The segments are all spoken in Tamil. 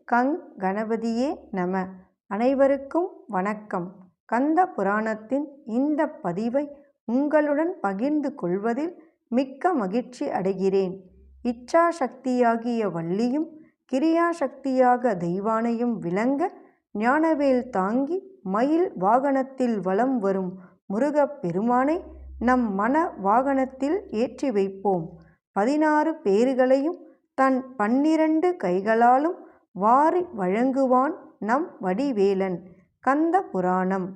கங் கணபதியே நம. அனைவருக்கும் வணக்கம். கந்த புராணத்தின் இந்த பதிவை உங்களுடன் பகிர்ந்து கொள்வதில் மிக்க மகிழ்ச்சி அடைகிறேன். இச்சாசக்தியாகிய வள்ளியும் கிரியாசக்தியாக தெய்வானையும் விளங்க ஞானவேல் தாங்கி மயில் வாகனத்தில் வலம் வரும் முருகப் பெருமானை நம் மன வாகனத்தில் ஏற்றி வைப்போம். 16 பேறுகளையும் தன் 12 கைகளாலும் வாரி வழங்குவான் நம் வடிவேலன். கந்த புராணம்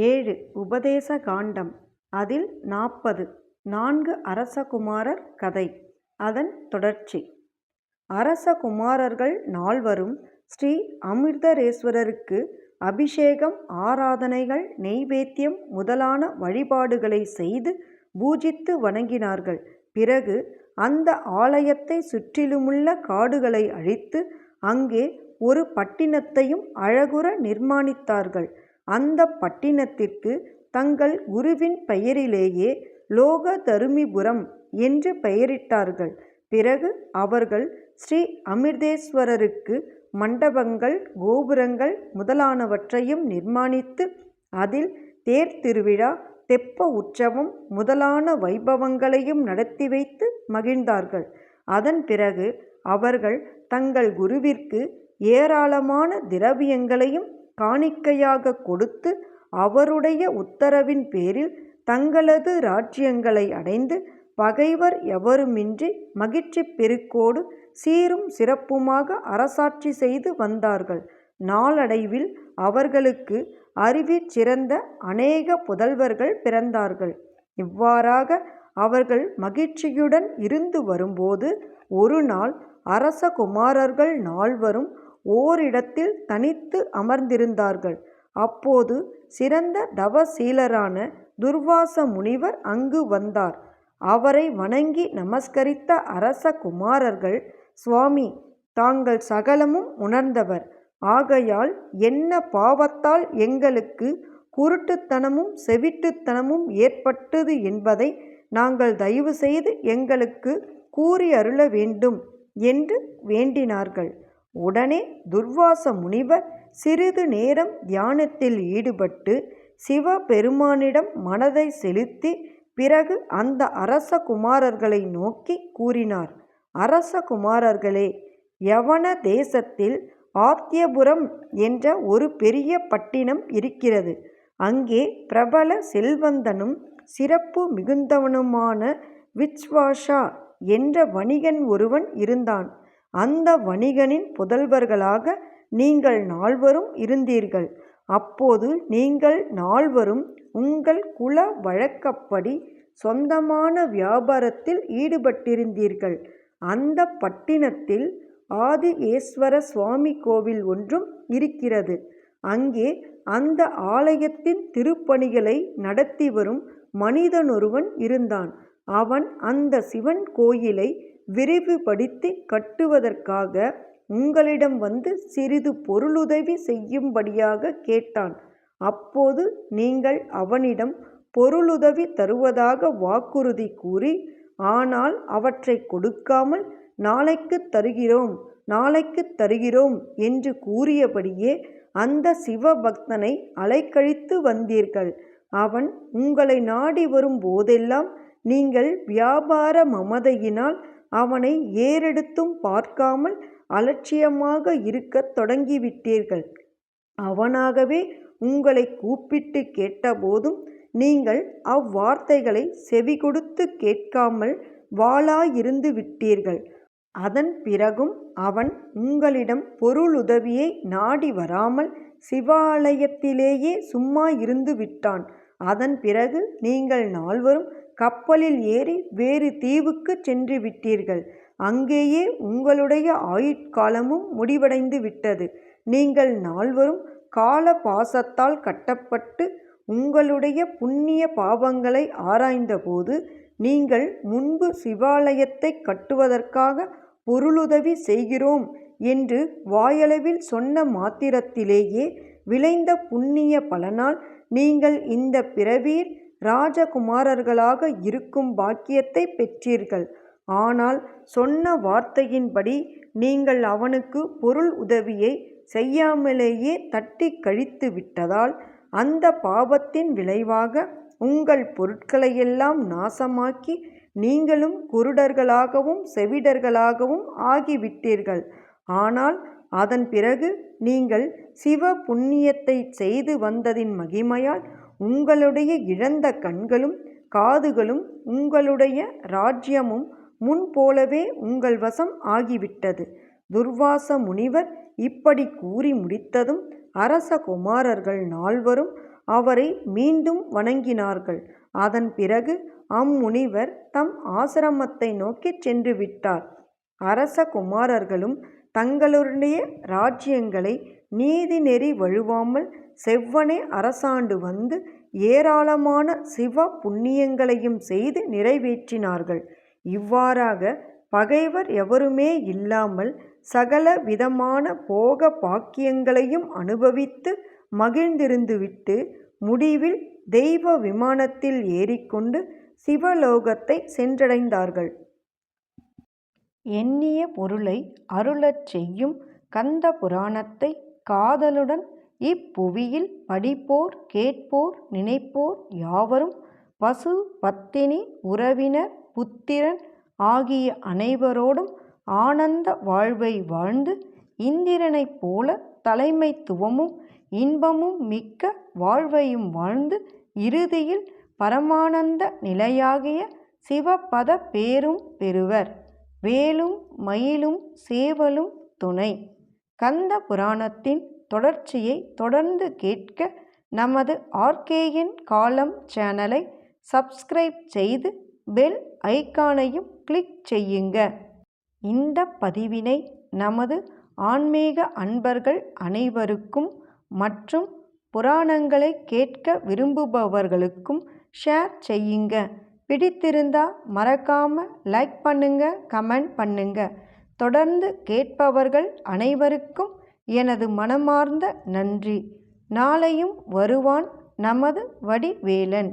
7 உபதேச காண்டம். அதில் 40 4 அரசகுமாரர் கதை. அதன் தொடர்ச்சி. அரசகுமாரர்கள் 4வரும் ஸ்ரீ அமிர்தரேஸ்வரருக்கு அபிஷேகம், ஆராதனைகள், நெய்வேத்தியம் முதலான வழிபாடுகளை செய்து பூஜித்து வணங்கினார்கள். பிறகு அந்த ஆலயத்தை சுற்றிலுமுள்ள காடுகளை அழித்து அங்கே ஒரு பட்டினத்தையும் அழகுற நிர்மாணித்தார்கள். அந்த பட்டினத்திற்கு தங்கள் குருவின் பெயரிலேயே லோகதருமிபுரம் என்று பெயரிட்டார்கள். பிறகு அவர்கள் ஸ்ரீ அமிர்தேஸ்வரருக்கு மண்டபங்கள், கோபுரங்கள் முதலானவற்றையும் நிர்மாணித்து அதில் தேர் திருவிழா, தெப்ப உற்சவம் முதலான வைபவங்களையும் நடத்தி வைத்து மகிழ்ந்தார்கள். அதன் பிறகு அவர்கள் தங்கள் குருவிற்கு ஏராளமான திரவியங்களையும் காணிக்கையாக கொடுத்து அவருடைய உத்தரவின் பேரில் தங்களது ராஜ்யங்களை அடைந்து பகைவர் எவருமின்றி மகிழ்ச்சி பெருக்கோடு சீரும் சிறப்புமாக அரசாட்சி செய்து வந்தார்கள். நாளடைவில் அவர்களுக்கு அறிவிற் சிறந்த அநேக புதல்வர்கள் பிறந்தார்கள். இவ்வாறாக அவர்கள் மகிழ்ச்சியுடன் இருந்து வரும்போது ஒரு நாள் அரசகுமாரர்கள் 4வரும் ஓரிடத்தில் தனித்து அமர்ந்திருந்தார்கள். அப்போது சிறந்த தவசீலரான துர்வாச முனிவர் அங்கு வந்தார். அவரை வணங்கி நமஸ்கரித்த அரசகுமாரர்கள், சுவாமி, தாங்கள் சகலமும் உணர்ந்தவர். ஆகையால் என்ன பாவத்தால் எங்களுக்கு குருட்டுத்தனமும் செவிட்டுத்தனமும் ஏற்பட்டது என்பதை நாங்கள் தயவு செய்து எங்களுக்கு கூறி அருள வேண்டும் என்று வேண்டினார்கள். உடனே துர்வாச முனிவர் சிறிது நேரம் தியானத்தில் ஈடுபட்டு சிவபெருமானிடம் மனதை செலுத்தி பிறகு அந்த அரசகுமாரர்களை நோக்கி கூறினார். அரசகுமாரர்களே, யவன தேசத்தில் ஆத்யபுரம் என்ற ஒரு பெரிய பட்டினம் இருக்கிறது. அங்கே பிரபல செல்வந்தனும் சிறப்பு மிகுந்தவனுமான விச்வாஷா என்ற வணிகன் ஒருவன் இருந்தான். அந்த வணிகனின் புதல்வர்களாக நீங்கள் 4வரும் இருந்தீர்கள். அப்போது நீங்கள் 4வரும் உங்கள் குல வழக்கப்படி சொந்தமான வியாபாரத்தில் ஈடுபட்டிருந்தீர்கள். அந்த பட்டினத்தில் ஆதிகேஸ்வர சுவாமி கோவில் ஒன்றும் இருக்கிறது. அங்கே அந்த ஆலயத்தின் திருப்பணிகளை நடத்தி வரும் மனிதனொருவன் இருந்தான். அவன் அந்த சிவன் கோயிலை விரிவுபடுத்தி கட்டுவதற்காக உங்களிடம் வந்து சிறிது பொருளுதவி செய்யும்படியாக கேட்டான். அப்போது நீங்கள் அவனிடம் பொருளுதவி தருவதாக வாக்குறுதி கூறி, ஆனால் அவற்றை கொடுக்காமல் நாளைக்கு தருகிறோம் என்று கூறியபடியே அந்த சிவபக்தனை அலைக்கழித்து வந்தீர்கள். அவன் உங்களை நாடி வரும் போதெல்லாம் நீங்கள் வியாபார மமதையினால் அவனை ஏறெடுத்தும் பார்க்காமல் அலட்சியமாக இருக்கத் தொடங்கிவிட்டீர்கள். அவனாகவே உங்களை கூப்பிட்டு கேட்டபோதும் நீங்கள் அவ்வார்த்தைகளை செவி கொடுத்து கேட்காமல் வாளாயிருந்து விட்டீர்கள். அதன் பிறகும் அவன் உங்களிடம் பொருளுதவியை நாடி வராமல் சிவாலயத்திலேயே சும்மா இருந்து விட்டான். அதன் பிறகு நீங்கள் 4வரும் கப்பலில் ஏறி வேறு தீவுக்கு சென்று விட்டீர்கள். அங்கேயே உங்களுடைய ஆயுட்காலமும் முடிவடைந்து விட்டது. நீங்கள் 4வரும் கால பாசத்தால் கட்டப்பட்டு உங்களுடைய புண்ணிய பாவங்களை ஆராய்ந்தபோது நீங்கள் முன்பு சிவாலயத்தை கட்டுவதற்காக பொருளுதவி செய்கிறோம் என்று வாயளவில் சொன்ன மாத்திரத்திலேயே விளைந்த புண்ணிய பலனால் நீங்கள் இந்த பிறவியில் ராஜகுமாரர்களாக இருக்கும் பாக்கியத்தை பெற்றீர்கள். ஆனால் சொன்ன வார்த்தையின்படி நீங்கள் அவனுக்கு பொருள் உதவியை செய்யாமலேயே தட்டி கழித்து விட்டதால் அந்த பாவத்தின் விளைவாக உங்கள் பொருட்களையெல்லாம் நாசமாக்கி நீங்களும் குருடர்களாகவும் செவிடர்களாகவும் ஆகிவிட்டீர்கள். ஆனால் அதன் பிறகு நீங்கள் சிவ புண்ணியத்தை செய்து வந்ததின் மகிமையால் உங்களுடைய இழந்த கண்களும் காதுகளும் உங்களுடைய ராஜ்யமும் முன்போலவே உங்கள் வசம் ஆகிவிட்டது. துர்வாச முனிவர் இப்படி கூறி முடித்ததும் அரச குமாரர்கள் 4வரும் அவரை மீண்டும் வணங்கினார்கள். அதன் பிறகு அம்முனிவர் தம் ஆசிரமத்தை நோக்கி சென்று விட்டார். அரச குமாரர்களும் தங்களுடைய ராஜ்யங்களை நீதி நெறி வழுவாமல் செவ்வனே அரசாண்டு வந்து ஏராளமான சிவ புண்ணியங்களையும் செய்து நிறைவேற்றினார்கள். இவ்வாறாக பகைவர் எவருமே இல்லாமல் சகல விதமான போக பாக்கியங்களையும் அனுபவித்து மகிழ்ந்திருந்துவிட்டு முடிவில் தெய்வ விமானத்தில் ஏறிக்கொண்டு சிவலோகத்தை சென்றடைந்தார்கள். எண்ணிய பொருளை அருளச் செய்யும் கந்த புராணத்தை காதலுடன் இப்புவியில் படிப்போர் கேட்போர் நினைப்போர் யாவரும் பசு பத்தினி உறவினர் புத்திரன் ஆகிய அனைவரோடும் ஆனந்த வாழ்வை வாழ்ந்து இந்திரனைப் போல தலைமைத்துவமும் இன்பமும் மிக்க வாழ்வையும் வாழ்ந்து இறுதியில் பரமானந்த நிலையாகிய சிவபத பேரும் பெறுவர். வேலும் மயிலும் சேவலும் துணை. கந்த புராணத்தின் தொடர்ச்சியை தொடர்ந்து கேட்க நமது ஆர்கேஎன் காலம் சேனலை சப்ஸ்கிரைப் செய்து பெல் ஐகானையும் கிளிக் செய்யுங்க. இந்த பதிவினை நமது ஆன்மீக அன்பர்கள் அனைவருக்கும் மற்றும் புராணங்களை கேட்க விரும்புபவர்களுக்கும் ஷேர் செய்யுங்க. பிடித்திருந்தா மறக்காம லைக் பண்ணுங்க, கமெண்ட் பண்ணுங்க. தொடர்ந்து கேட்பவர்கள் அனைவருக்கும் எனது மனமார்ந்த நன்றி. நாளையும் வருவான் நமது வடிவேலன்.